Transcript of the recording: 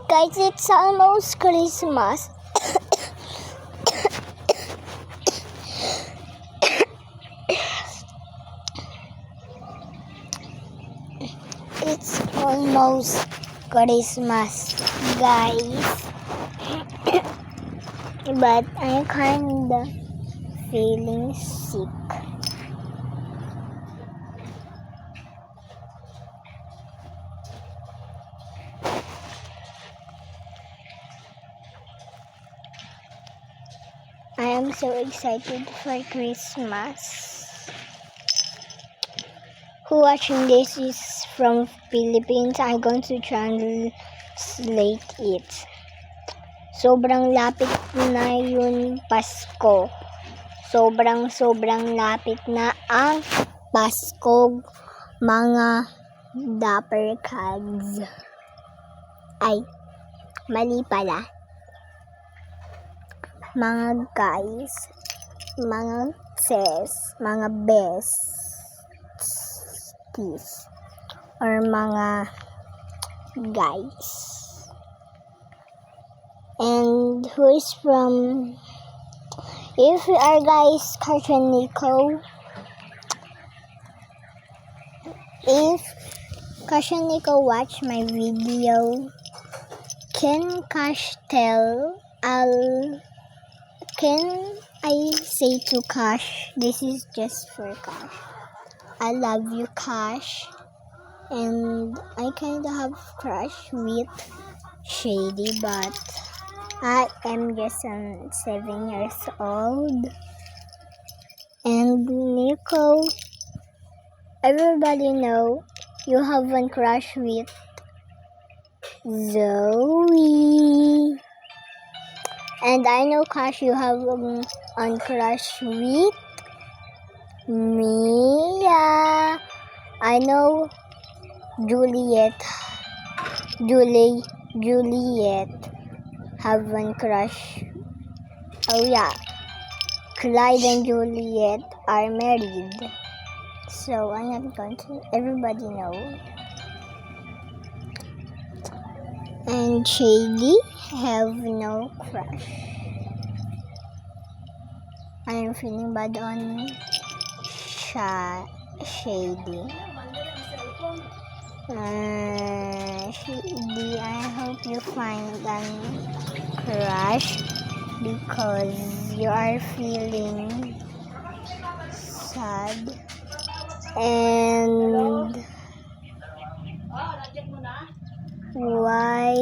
Guys, it's almost Christmas. It's almost Christmas, guys. But I'm kinda feeling sick. I am so excited for Christmas. Who watching this is from Philippines, I'm going to translate it. Sobrang lapit na yung Pasko. Sobrang lapit na ang Pasko, mga Dapper Cats. Ay, mali pala. Mga guys, mga sis, mga besties, or mga guys. And who is from, if you are guys, Cartoon Nico, if Cartoon Nico watch my video, can Cash tell, can I say to Cash, this is just for Cash. I love you, Cash. And I kinda have crush with Shady, but I am just 7 years old. And Nico, everybody know you have one crush with Zoe. And I know, Cash, you have on crush with Mia. I know Juliet have one crush. Oh yeah, Clyde and Juliet are married. So I'm not going to, everybody know. And Shady have no crush. I am feeling bad on Shady. Shady, I hope you find a crush because you are feeling sad. And why